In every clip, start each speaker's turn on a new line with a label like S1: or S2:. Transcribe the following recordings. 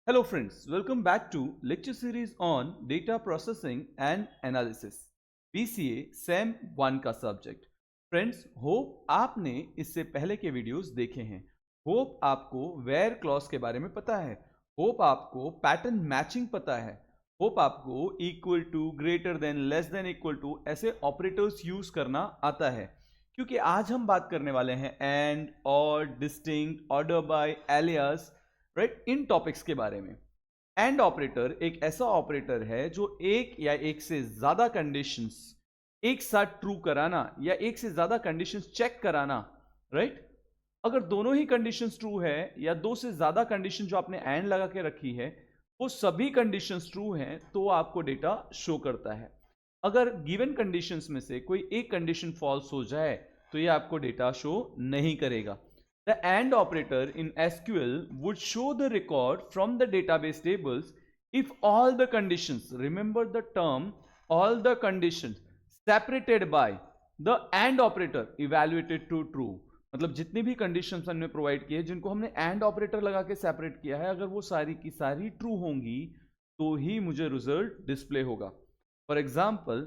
S1: Hello friends, welcome back to lecture series on data processing and analysis BCA SEM 1 का subject. Friends, hope आपने इससे पहले के videos देखे हैं। होप आपको वेयर क्लॉज के बारे में पता है। होप आपको पैटर्न मैचिंग पता है। होप आपको equal to, greater than, less than equal to ऐसे ऑपरेटर्स यूज करना आता है। क्योंकि आज हम बात करने वाले हैं एंड, और, distinct, order by, alias, right, इन टॉपिक्स के बारे में। एंड ऑपरेटर एक ऐसा ऑपरेटर है जो एक या एक से ज्यादा कंडीशंस एक साथ ट्रू कराना या एक से ज्यादा कंडीशंस चेक कराना, राइट। अगर दोनों ही कंडीशंस ट्रू है या दो से ज्यादा कंडीशन जो आपने एंड लगा के रखी है वो सभी कंडीशंस ट्रू हैं तो आपको डेटा शो करता है। अगर गिवन कंडीशंस में से कोई एक कंडीशन फॉल्स हो जाए तो ये आपको डेटा शो नहीं करेगा। The AND operator in SQL would show the record from the database tables if all the conditions, remember the term, all the conditions separated by the AND operator evaluated to true। मतलब जितनी भी conditions हमने provide किए जिनको हमने and operator लगा के separate किया है, अगर वो सारी की सारी ट्रू होंगी तो ही मुझे रिजल्ट डिस्प्ले होगा। For example,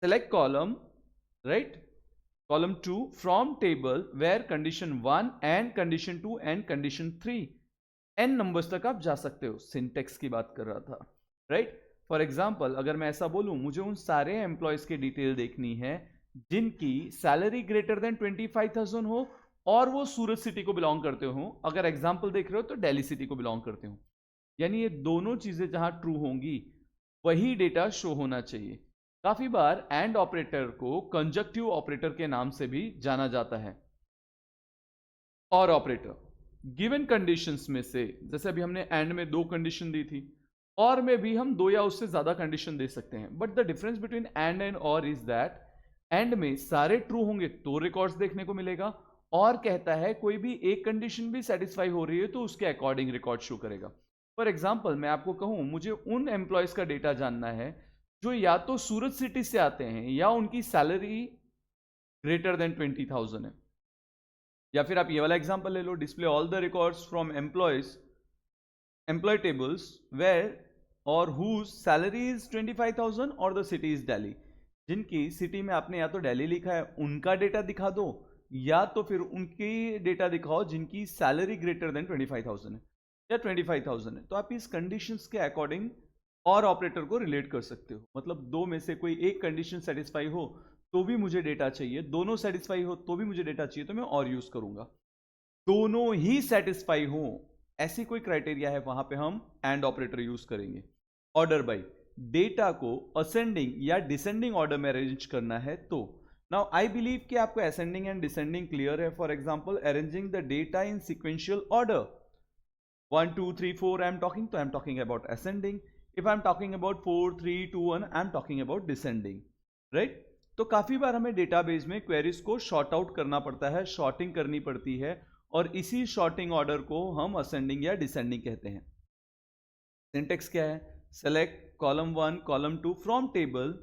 S1: select column, right, column 2 from table where condition 1 and condition 2 and condition 3 n numbers तक आप जा सकते हो। सिंटेक्स की बात कर रहा था, राइट। फॉर एग्जाम्पल, अगर मैं ऐसा बोलूं मुझे उन सारे एम्प्लॉयज की डिटेल देखनी है जिनकी सैलरी ग्रेटर देन 25,000 हो और वो सूरत सिटी को बिलोंग करते हो। अगर एग्जाम्पल देख रहे हो तो दिल्ली सिटी को बिलोंग करते हो। यानी ये दोनों चीजें जहां ट्रू होंगी वही डेटा शो होना चाहिए। काफी बार एंड ऑपरेटर को कंजक्टिव ऑपरेटर के नाम से भी जाना जाता है। और ऑपरेटर गिवन कंडीशंस में से, जैसे अभी हमने एंड में दो कंडीशन दी थी, और में भी हम दो या उससे ज्यादा कंडीशन दे सकते हैं। But the difference between and और इज दैट एंड में सारे ट्रू होंगे तो रिकॉर्ड्स देखने को मिलेगा, और कहता है कोई भी एक कंडीशन भी सेटिस्फाई हो रही है तो उसके अकॉर्डिंग रिकॉर्ड शो करेगा। फॉर एग्जाम्पल, मैं आपको कहूं मुझे उन एम्प्लॉयज का डेटा जानना है जो या तो सूरत सिटी से आते हैं या उनकी सैलरी ग्रेटर देन 20,000 है। या फिर आप ये वाला एग्जांपल ले लो, display all the records from employee tables where और हुज सैलरी इज 25,000 और द सिटी इज दिल्ली। जिनकी सिटी में आपने या तो दिल्ली लिखा है उनका डेटा दिखा दो, या तो फिर उनकी डेटा दिखाओ जिनकी सैलरी ग्रेटर देन 25,000 है या 25,000 है। तो आप इस कंडीशंस के अकॉर्डिंग और ऑपरेटर को रिलेट कर सकते हो। मतलब दो में से कोई एक कंडीशन सेटिस्फाई हो तो भी मुझे डेटा चाहिए, दोनों सेटिस्फाई हो तो भी मुझे डेटा चाहिए, तो मैं और यूज करूंगा। दोनों ही सेटिस्फाई हो ऐसी कोई क्राइटेरिया है वहां पे हम एंड ऑपरेटर यूज करेंगे। ऑर्डर बाय, डेटा को असेंडिंग या डिसेंडिंग ऑर्डर में अरेंज करना है तो नाउ आई बिलीव कि आपको असेंडिंग एंड डिसेंडिंग क्लियर है। For example, arranging the data in sequential order 1 2 3 4 I am talking, तो I am talking about ascending. If I'm talking about 4 3 2 1, I'm talking about descending, right? तो काफी बार हमें database में queries को short out करना पड़ता है, शॉर्टिंग करनी पड़ती है, और इसी शॉर्टिंग ऑर्डर को हम असेंडिंग या डिसेंडिंग कहते हैं। सिंटेक्स क्या है? Select column 1 column 2 from table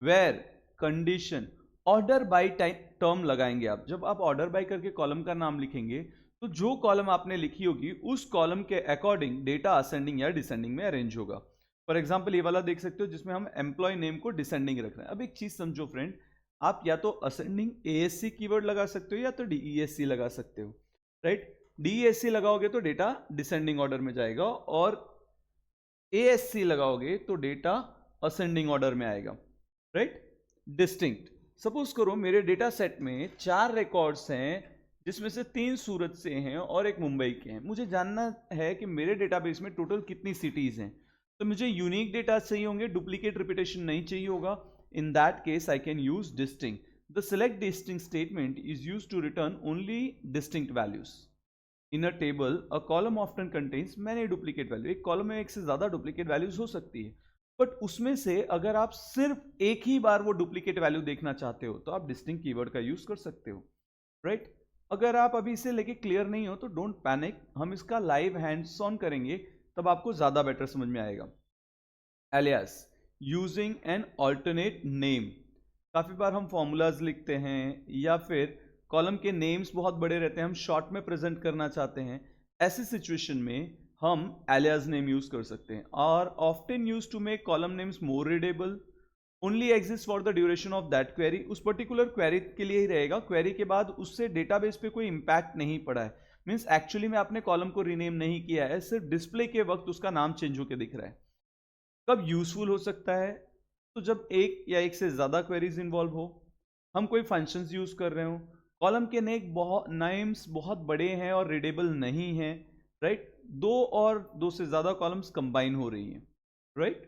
S1: where condition, order by term लगाएंगे आप। जब आप ऑर्डर बाय करके कॉलम का नाम लिखेंगे तो जो कॉलम आपने लिखी होगी उस कॉलम के अकॉर्डिंग डेटा असेंडिंग या डिसेंडिंग में अरेंज होगा। फॉर एग्जाम्पल, ये वाला देख सकते हो जिसमें हम एम्प्लॉय नेम को डिसेंडिंग रख रहे हैं। अब एक चीज समझो फ्रेंड, आप या तो असेंडिंग एएससी कीवर्ड लगा सकते हो या तो डीईएससी लगा सकते हो, राइट। डीईएससी लगाओगे तो डेटा डिसेंडिंग ऑर्डर में जाएगा, और एएससी लगाओगे तो डेटा असेंडिंग ऑर्डर में आएगा, राइट। डिस्टिंक्ट, सपोज करो मेरे डेटा सेट में 4 रिकॉर्ड्स हैं जिसमें से 3 सूरत से हैं और एक मुंबई के हैं। मुझे जानना है कि मेरे डेटाबेस में टोटल कितनी सिटीज हैं, तो मुझे यूनिक डेटा चाहिए होंगे, डुप्लीकेट रिपीटेशन नहीं चाहिए होगा। In that case I can use distinct. The select distinct statement is used to return only distinct values. In a table a column often contains many duplicate value. एक column में एक से ज्यादा duplicate values हो सकती है, but उसमें से अगर आप सिर्फ एक ही बार वो डुप्लीकेट वैल्यू देखना चाहते हो तो आप डिस्टिंक्ट कीवर्ड का यूज कर सकते हो, राइट। अगर आप अभी इसे लेके क्लियर नहीं हो तो डोंट पैनिक, हम इसका लाइव हैंड्स ऑन करेंगे तब आपको ज्यादा बेटर समझ में आएगा। Alias, using an alternate name. काफी बार हम फॉर्मूलाज लिखते हैं या फिर कॉलम के नेम्स बहुत बड़े रहते हैं, हम शॉर्ट में प्रेजेंट करना चाहते हैं। ऐसी सिचुएशन में हम alias नेम यूज कर सकते हैं। Are often use to make column names more readable, only exist for the duration of that query. उस पर्टिकुलर क्वेरी के लिए ही रहेगा, क्वेरी के बाद उससे डेटाबेस पे कोई इंपैक्ट नहीं पड़ा है, मीन्स एक्चुअली में आपने कॉलम को रीनेम नहीं किया है, सिर्फ डिस्प्ले के वक्त उसका नाम चेंज होकर दिख रहा है। कब यूजफुल हो सकता है? तो जब एक या एक से ज्यादा क्वेरीज इन्वॉल्व हो, हम कोई फंक्शंस यूज कर रहे हो, कॉलम के नेम्स बहुत बड़े हैं और रीडेबल नहीं है, राइट, दो और दो से ज्यादा कॉलम्स कंबाइन हो रही हैं, राइट।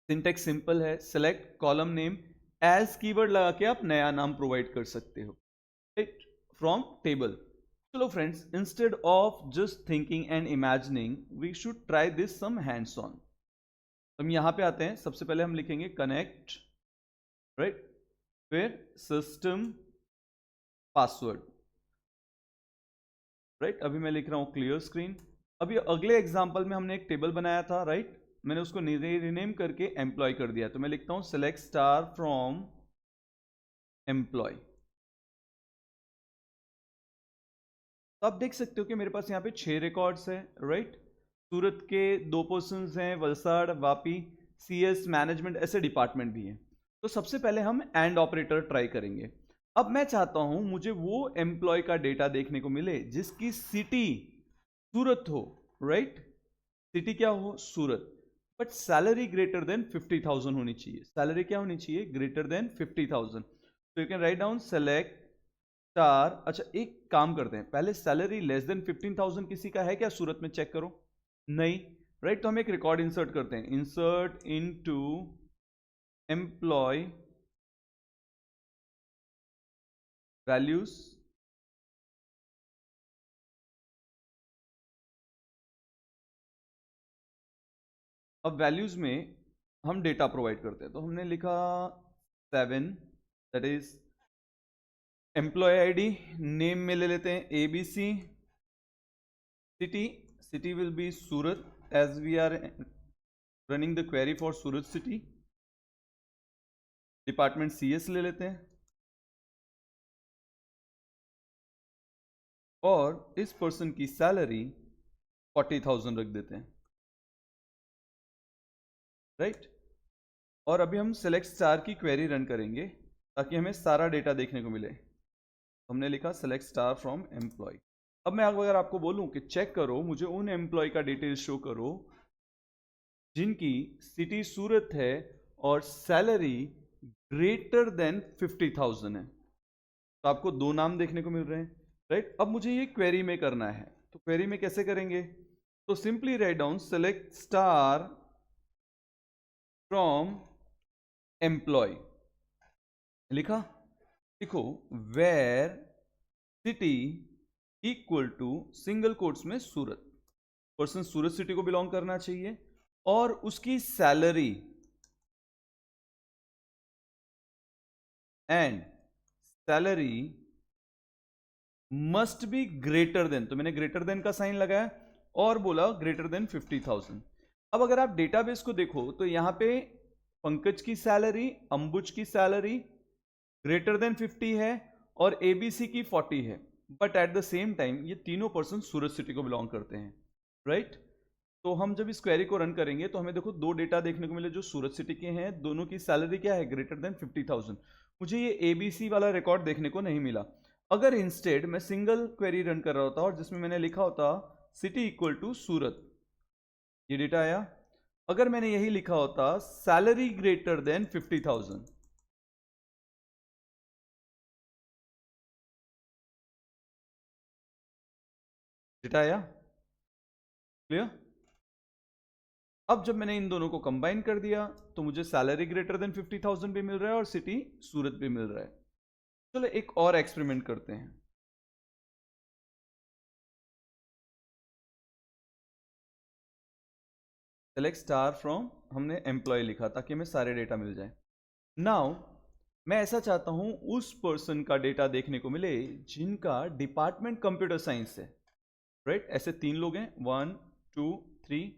S1: सिंटेक्स सिंपल है, select column name as keyword लगा के आप नया नाम प्रोवाइड कर सकते हो, राइट, फ्रॉम टेबल। चलो friends, instead of just thinking and imagining we should try this some hands on. हम यहां पे आते हैं, सबसे पहले हम लिखेंगे कनेक्ट, राइट, फिर सिस्टम पासवर्ड, राइट। अभी मैं लिख रहा हूं क्लियर स्क्रीन। अभी अगले एग्जांपल में हमने एक टेबल बनाया था, राइट, मैंने उसको रीनेम करके एम्प्लॉय कर दिया, तो मैं लिखता हूं सेलेक्ट स्टार फ्रॉम एम्प्लॉय। तो आप देख सकते हो कि मेरे पास यहाँ पे 6 रिकॉर्ड्स है, राइट। सूरत के 2 पर्सन्स हैं, वलसाड़, वापी, सीएस, मैनेजमेंट, ऐसे डिपार्टमेंट भी हैं। तो सबसे पहले हम एंड ऑपरेटर ट्राई करेंगे। अब मैं चाहता हूं मुझे वो एम्प्लॉय का डेटा देखने को मिले जिसकी सिटी सूरत हो, राइट, सिटी क्या हो, सूरत, बट सैलरी ग्रेटर देन 50,000 होनी चाहिए। सैलरी क्या होनी चाहिए, ग्रेटर देन 50,000। तो you can write down select star. अच्छा, एक काम करते हैं, पहले सैलरी लेस देन 15,000 किसी का है क्या सूरत में, चेक करो, नहीं, राइट। तो हम एक रिकॉर्ड इंसर्ट करते हैं, इंसर्ट इनटू एम्प्लॉय वैल्यूज, अब वैल्यूज में हम डेटा प्रोवाइड करते हैं। तो हमने लिखा 7, that is employ ID, name में ले लेते हैं ABC, city will be Surat as we are running the query for Surat city, department CS ले लेते हैं, और इस पर्सन की सैलरी 40,000 रख देते हैं, राइट। और अभी हम सेलेक्ट स्टार की क्वेरी रन करेंगे ताकि हमें सारा डेटा देखने को मिले। हमने लिखा सेलेक्ट स्टार फ्रॉम एम्प्लॉय। अब मैं अगर आपको बोलूं कि चेक करो, मुझे उन एम्प्लॉय का डिटेल शो करो जिनकी सिटी सूरत है और सैलरी ग्रेटर देन 50,000 है, तो आपको 2 नाम देखने को मिल रहे हैं, राइट। अब मुझे ये क्वेरी में करना है, तो क्वेरी में कैसे करेंगे, तो simply write down select star from employ, लिखा, देखो where city equal to single quotes में सूरत, पर्सन सूरत सिटी को बिलोंग करना चाहिए, और उसकी salary and salary must be greater than, तो मैंने ग्रेटर देन का साइन लगाया और बोला ग्रेटर देन 50,000। अब अगर आप डेटाबेस को देखो तो यहां पे पंकज की सैलरी, अंबुज की सैलरी ग्रेटर देन 50 है और ABC की 40 है, but at the same time ये तीनों पर्सन सूरत सिटी को बिलोंग करते हैं, राइट। तो हम जब इस क्वेरी को रन करेंगे तो हमें देखो 2 डेटा देखने को मिले जो सूरत सिटी के हैं, दोनों की सैलरी क्या है, ग्रेटर देन 50,000। मुझे ये ABC वाला रिकॉर्ड देखने को नहीं मिला। अगर इंस्टेड मैं सिंगल क्वेरी रन कर रहा होता और जिसमें मैंने लिखा होता सिटी इक्वल टू सूरत, ये डेटा आया। अगर मैंने यही लिखा होता सैलरी ग्रेटर देन 50,000, डेटा आया, क्लियर। अब जब मैंने इन दोनों को कंबाइन कर दिया तो मुझे सैलरी ग्रेटर देन 50,000 भी मिल रहा है और सिटी सूरत भी मिल रहा है। चलो एक और एक्सपेरिमेंट करते हैं। सेलेक्ट स्टार फ्रॉम, हमने एम्प्लॉय लिखा ताकि हमें सारे डेटा मिल जाए। नाउ मैं ऐसा चाहता हूं उस पर्सन का डेटा देखने को मिले जिनका डिपार्टमेंट कंप्यूटर साइंस है, राइट। ऐसे 3 लोग हैं, 1 2 3,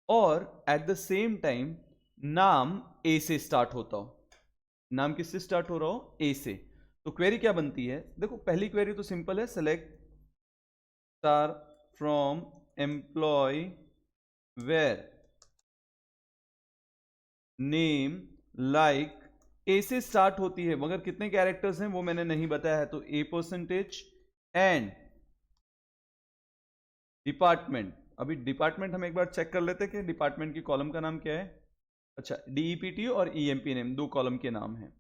S1: और एट द सेम टाइम नाम A से स्टार्ट होता हो। नाम किससे स्टार्ट हो रहा हो, A से। तो क्वेरी क्या बनती है, देखो पहली क्वेरी तो सिंपल है, select star from employ where name like A से स्टार्ट होती है, मगर कितने कैरेक्टर्स हैं वो मैंने नहीं बताया है, तो ए परसेंटेज एंड डिपार्टमेंट। अभी डिपार्टमेंट हम एक बार चेक कर लेते हैं कि डिपार्टमेंट की कॉलम का नाम क्या है। अच्छा, डीईपीटी और ईएमपी नेम दो कॉलम के नाम हैं।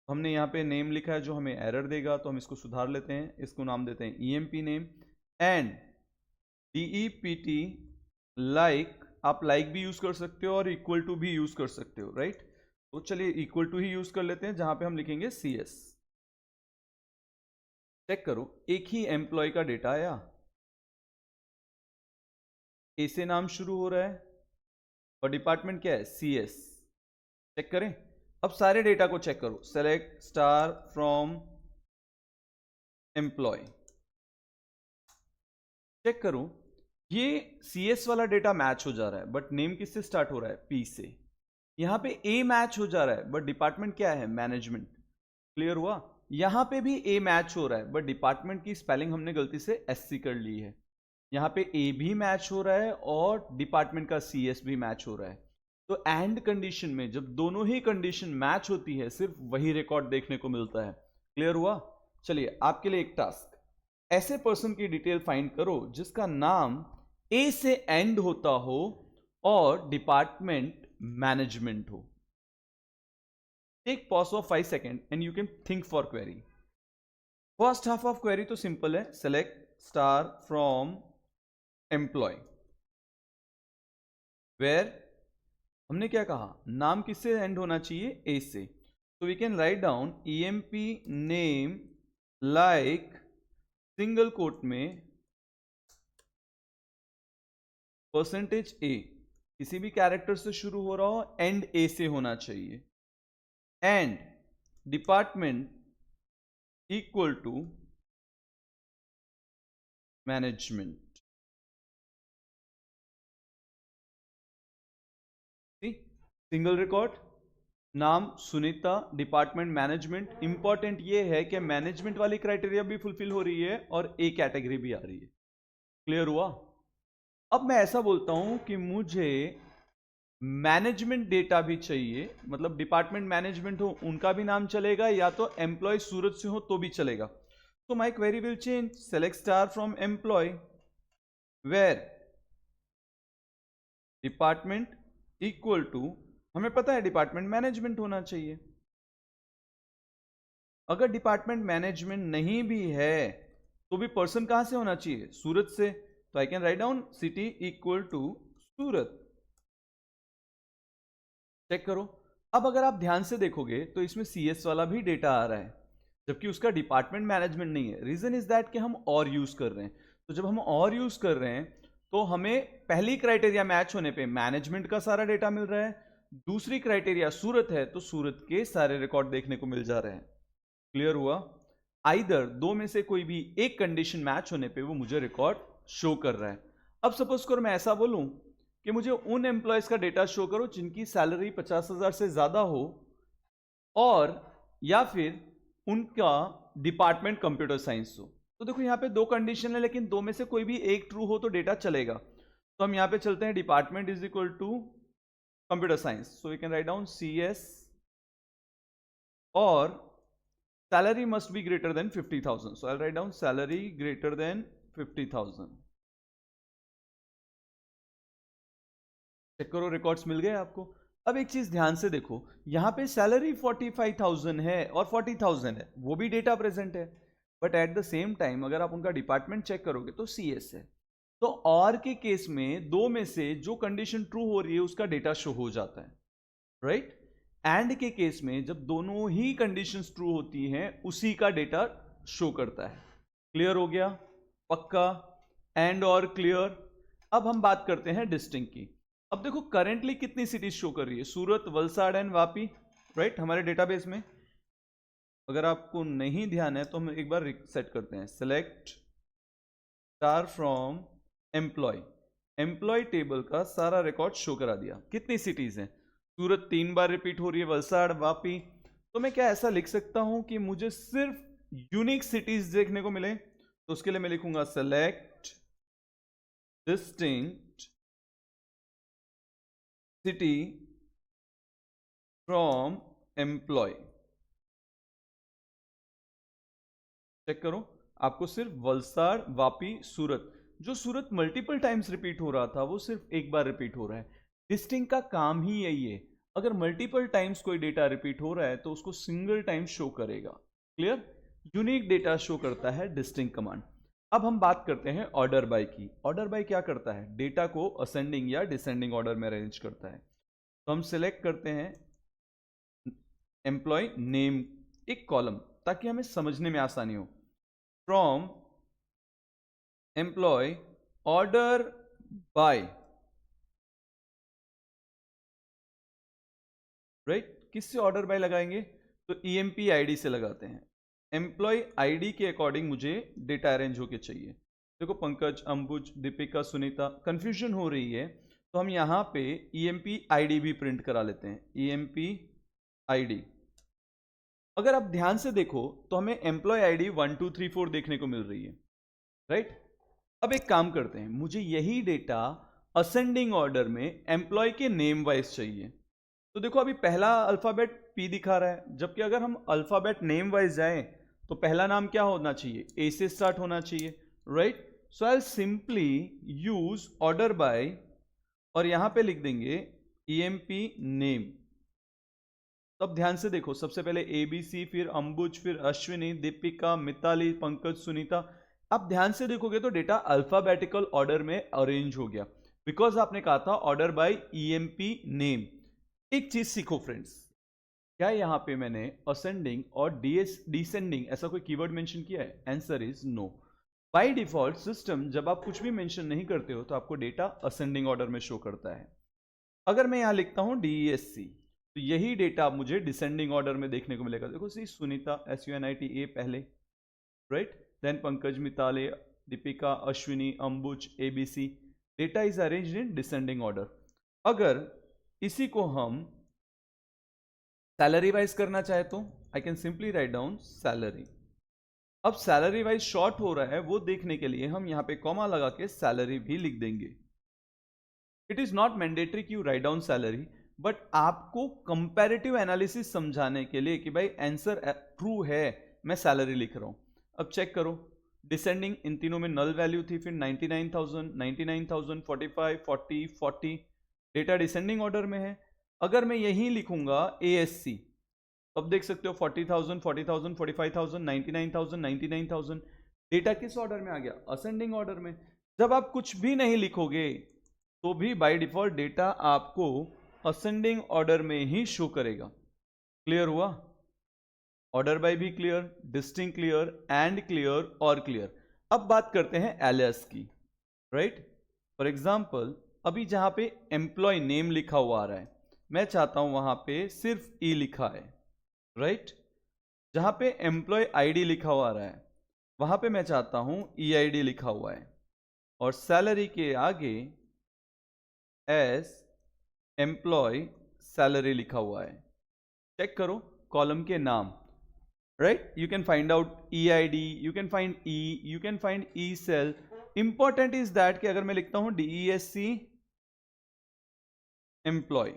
S1: हमने यहाँ पे नेम लिखा है जो हमें एरर देगा, तो हम इसको सुधार लेते हैं, इसको नाम देते हैं ईएमपी नेम एंड डीईपीटी लाइक। आप लाइक भी यूज कर सकते हो और इक्वल टू भी यूज कर सकते हो, राइट। तो चलिए इक्वल टू ही यूज कर लेते हैं, जहां पे हम लिखेंगे CS। चेक करो, एक ही एम्प्लॉय का डेटा आया, ए से नाम शुरू हो रहा है और डिपार्टमेंट क्या है, CS। चेक करें, अब सारे डेटा को चेक करो, select star from employ. Check करो, ये CS वाला डेटा मैच हो जा रहा है, बट नेम किससे स्टार्ट हो रहा है, P से। यहां पे A मैच हो जा रहा है, बट डिपार्टमेंट क्या है, मैनेजमेंट। क्लियर हुआ। यहां पे भी A मैच हो रहा है, बट डिपार्टमेंट की स्पेलिंग हमने गलती से SC कर ली है। यहां पे A भी मैच हो रहा है और डिपार्टमेंट का CS भी मैच हो रहा है। तो एंड कंडीशन में जब दोनों ही कंडीशन मैच होती है, सिर्फ वही रिकॉर्ड देखने को मिलता है। क्लियर हुआ। चलिए आपके लिए एक टास्क, ऐसे पर्सन की डिटेल फाइंड करो जिसका नाम A से एंड होता हो और डिपार्टमेंट मैनेजमेंट हो। Take pause of 5 second and you can think for query. First half of query तो सिंपल है, select star from employ where हमने क्या कहा, नाम किससे एंड होना चाहिए, ए से। तो we can write down EMP name like single quote में परसेंटेज ए, किसी भी कैरेक्टर से शुरू हो रहा हो, एंड ए से होना चाहिए, and department equal to management. Single record, नाम सुनीता, डिपार्टमेंट मैनेजमेंट। इंपॉर्टेंट ये है कि मैनेजमेंट वाली क्राइटेरिया भी फुलफिल हो रही है और ए कैटेगरी भी आ रही है। क्लियर हुआ। अब मैं ऐसा बोलता हूं कि मुझे मैनेजमेंट डेटा भी चाहिए, मतलब डिपार्टमेंट मैनेजमेंट हो उनका भी नाम चलेगा, या तो एम्प्लॉय सूरत से हो तो भी चलेगा। तो my query will change, select star from employ where department equal to, हमें पता है डिपार्टमेंट मैनेजमेंट होना चाहिए। अगर डिपार्टमेंट मैनेजमेंट नहीं भी है तो भी पर्सन कहां से होना चाहिए, सूरत से। तो I can write down city equal to Surat. Check करो, अब अगर आप ध्यान से देखोगे तो इसमें CS वाला भी डेटा आ रहा है, जबकि उसका डिपार्टमेंट मैनेजमेंट नहीं है। रीजन इज दैट कि हम और यूज कर रहे हैं। तो जब हम और यूज कर रहे हैं तो हमें पहली क्राइटेरिया मैच होने पे मैनेजमेंट का सारा डेटा मिल रहा है, दूसरी क्राइटेरिया सूरत है तो सूरत के सारे रिकॉर्ड देखने को मिल जा रहे हैं। क्लियर हुआ। आइदर दो में से कोई भी एक कंडीशन मैच होने पे वो मुझे रिकॉर्ड शो कर रहा है। अब सपोज करो मैं ऐसा बोलूं कि मुझे उन एम्प्लॉयज का डेटा शो करो जिनकी सैलरी 50,000 से ज्यादा हो, और या फिर उनका डिपार्टमेंट कंप्यूटर साइंस हो। तो देखो यहाँ पे दो कंडीशन है, लेकिन दो में से कोई भी एक ट्रू हो तो डेटा चलेगा। तो हम यहाँ पे चलते हैं department is equal to computer science, so we can write down CS और salary must be greater than 50,000, so I'll write down salary greater than 50,000। Check करो रिकॉर्ड्स मिल गए आपको। अब एक चीज ध्यान से देखो, यहां पे सैलरी 45,000 है और 40,000 है, वो भी डेटा प्रेजेंट है, but at the same time अगर आप उनका डिपार्टमेंट चेक करोगे तो CS है। तो और के केस में दो में से जो कंडीशन ट्रू हो रही है उसका डेटा शो हो जाता है, राइट। एंड के केस में जब दोनों ही कंडीशंस ट्रू होती हैं उसी का डेटा शो करता है। क्लियर हो गया, पक्का, एंड और क्लियर। अब हम बात करते हैं डिस्टिंक्ट की। अब देखो करेंटली कितनी सिटीज शो कर रही है, सूरत, वलसाड़ एंड वापी, राइट, हमारे डेटाबेस में। अगर आपको नहीं ध्यान है तो हम एक बार सेट करते हैं, select star from employ. Employ table का सारा रिकॉर्ड शो करा दिया। कितनी सिटीज हैं, सूरत 3 बार रिपीट हो रही है, वलसाड़, वापी। तो मैं क्या ऐसा लिख सकता हूं कि मुझे सिर्फ यूनिक सिटीज देखने को मिले, तो उसके लिए मैं लिखूंगा select distinct city from employ. Check करो, आपको सिर्फ वलसाड़, वापी, सूरत, जो सूरत मल्टीपल टाइम्स रिपीट हो रहा था वो सिर्फ एक बार रिपीट हो रहा है। डिस्टिंक्ट का काम ही यही है, अगर मल्टीपल टाइम्स कोई डेटा रिपीट हो रहा है तो उसको सिंगल टाइम शो करेगा। क्लियर? यूनिक डेटा शो करता है डिस्टिंक्ट कमांड। अब हम बात करते हैं ऑर्डर बाय की। ऑर्डर बाय क्या करता है? डेटा को असेंडिंग या डिसेंडिंग ऑर्डर में अरेंज करता है। तो हम सिलेक्ट करते हैं एम्प्लॉय नेम, एक कॉलम, ताकि हमें समझने में आसानी हो। From employ order by, right? किससे ऑर्डर बाय लगाएंगे? तो ईएमपी आईडी से लगाते हैं। एम्प्लॉय आईडी के अकॉर्डिंग मुझे डेटा अरेंज होके चाहिए। देखो पंकज, अंबुज, दीपिका, सुनीता, कंफ्यूजन हो रही है तो हम यहां पे ईएमपी आईडी भी प्रिंट करा लेते हैं। ईएमपी आईडी, अगर आप ध्यान से देखो तो हमें एम्प्लॉय आईडी 1 2 3 4 देखने को मिल रही है, राइट? अब एक काम करते हैं, मुझे यही डेटा असेंडिंग ऑर्डर में एम्प्लॉय के नेम वाइज चाहिए। तो देखो अभी पहला अल्फाबेट पी दिखा रहा है, जबकि अगर हम अल्फाबेट नेम वाइज जाएं तो पहला नाम क्या होना चाहिए? ए से स्टार्ट होना चाहिए, right? So I simply use order by और यहां पे लिख देंगे ईएमपी नेम। तो अब ध्यान से देखो, सबसे पहले एबीसी, फिर अंबुज, फिर अश्विनी, दीपिका, मिताली, पंकज, सुनीता। आप ध्यान से देखोगे तो डेटा अल्फाबेटिकल ऑर्डर में अरेंज हो गया, बिकॉज आपने कहा था ऑर्डर बाय ईएमपी नेम। एक चीज सीखो फ्रेंड्स, क्या यहां पे मैंने असेंडिंग और डिसेंडिंग ऐसा कोई कीवर्ड मेंशन किया है? Answer is no. By default system जब आप कुछ भी मेंशन नहीं करते हो तो आपको डेटा असेंडिंग ऑर्डर में शो करता है। अगर मैं यहां लिखता हूं डीईएससी तो यही डेटा मुझे डिसेंडिंग ऑर्डर में देखने को मिलेगा। देखो सी, सुनीता SUNITA पहले, right? Then Pankaj, Mitali, Deepika, Ashwini, Ambuj, ABC. Data is arranged in descending order. अगर इसी को हम सैलरी वाइज करना चाहे तो I can simply write down salary. अब सैलरी वाइज शॉर्ट हो रहा है वो देखने के लिए हम यहां पे कॉमा लगा के सैलरी भी लिख देंगे। इट इज नॉट मैंडेटरी कि you right down salary, but आपको कंपैरेटिव एनालिसिस समझाने के लिए कि भाई आंसर ट्रू है, मैं सैलरी लिख रहा हूं। अब चेक करो, डिसेंडिंग इन तीनों में नल वैल्यू थी, फिर 99,000, 99,000, 45, 40, 40। डेटा डिसेंडिंग ऑर्डर में है। अगर मैं यही लिखूंगा ASC, अब देख सकते हो 40,000, 40,000, 45,000, 99,000, 99,000। डेटा किस ऑर्डर में आ गया? असेंडिंग ऑर्डर में। जब आप कुछ भी नहीं लिखोगे तो भी बाय डिफॉल्ट डेटा आपको असेंडिंग ऑर्डर में ही शो करेगा। क्लियर हुआ? ऑर्डर बाय भी clear, distinct clear, and clear और क्लियर। अब बात करते हैं एलियास की, राइट? फॉर एग्जांपल अभी जहां पे एम्प्लॉय नेम लिखा हुआ आ रहा है, मैं चाहता हूं वहां पे सिर्फ ई लिखा है, राइट? जहां पे एम्प्लॉय आईडी लिखा हुआ आ रहा है वहां पे मैं चाहता हूं EID लिखा हुआ है, और सैलरी के आगे एस एम्प्लॉय सैलरी लिखा हुआ है। चेक करो कॉलम के नाम, right? You can find out EID, you can find you can find sal. Important is that कि अगर मैं लिखता हूं DESC एम्प्लॉय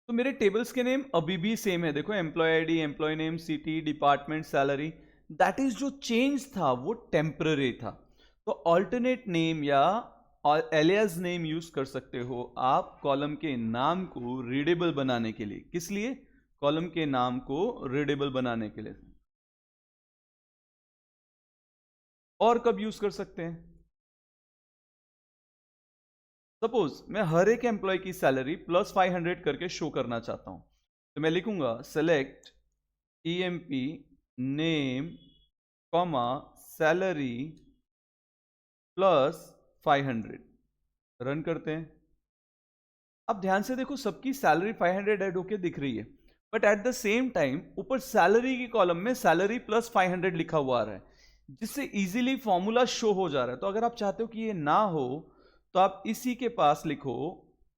S1: तो मेरे टेबल्स के नेम अभी भी सेम है। देखो employ ID, employ name, city, department, salary. That is जो चेंज था वो टेम्पररी था। तो ऑल्टरनेट नेम या एलियास नेम यूज कर सकते हो आप कॉलम के नाम को रीडेबल बनाने के लिए। किस लिए? कॉलम के नाम को रीडेबल बनाने के लिए। और कब यूज कर सकते हैं? सपोज मैं हर एक एम्प्लॉय की सैलरी +500 करके शो करना चाहता हूं, तो मैं लिखूंगा select EMP name comma salary +500। Run करते हैं। अब ध्यान से देखो सबकी सैलरी 500 ऐड होके दिख रही है, but at the same time ऊपर सैलरी की कॉलम में सैलरी +500 लिखा हुआ आ रहा है, जिससे इजीली फॉर्मूला शो हो जा रहा है। तो अगर आप चाहते हो कि ये ना हो तो आप इसी के पास लिखो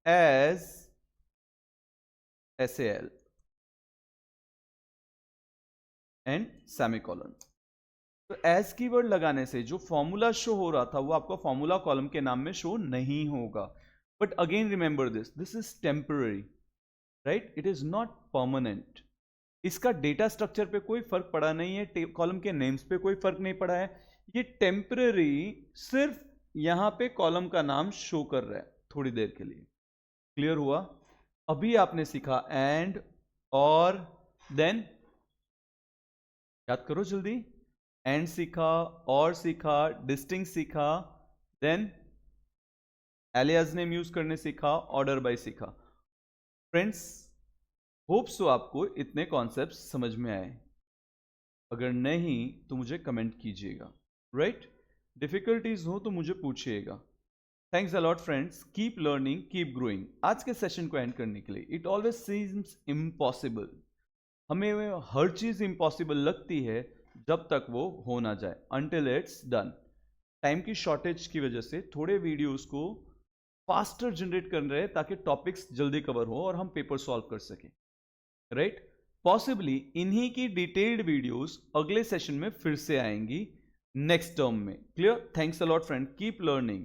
S1: एज SAL एंड सेमीकोलन। तो एज कीवर्ड लगाने से जो फॉर्मूला शो हो रहा था वो आपका फॉर्मूला कॉलम के नाम में शो नहीं होगा. But again remember this is temporary, right, it is not permanent. इसका डेटा स्ट्रक्चर पे कोई फर्क पड़ा नहीं है, कॉलम के नेम्स पे कोई फर्क नहीं पड़ा है. ये टेम्पररी सिर्फ यहां पे कॉलम का नाम शो कर रहा है थोड़ी देर के लिए. क्लियर हुआ? अभी आपने सीखा एंड, और देन, याद करो जल्दी. एंड सीखा, और सीखा, डिस्टिंक्ट सीखा, देन एलियास नेम यूज करने सीखा, ऑर्डर बाय सीखा. फ्रेंड्स, होप सो आपको इतने कॉन्सेप्ट्स समझ में आए. अगर नहीं तो मुझे कमेंट कीजिएगा, राइट? डिफिकल्टीज हो तो मुझे पूछिएगा. Thanks a lot friends, keep learning, keep growing. आज के सेशन को एंड करने के लिए, इट ऑलवेज सीम्स इम्पॉसिबल. हमें हर चीज इम्पॉसिबल लगती है जब तक वो हो ना जाए, until it's done. टाइम की शॉर्टेज की वजह से थोड़े वीडियोस को फास्टर जनरेट कर रहे हैं ताकि टॉपिक्स जल्दी कवर हो और हम पेपर सॉल्व कर सकें, राइट? पॉसिबली इन्हीं की डिटेल्ड वीडियोस अगले सेशन में फिर से आएंगी नेक्स्ट टर्म में. Clear? Thanks a lot friend, keep learning.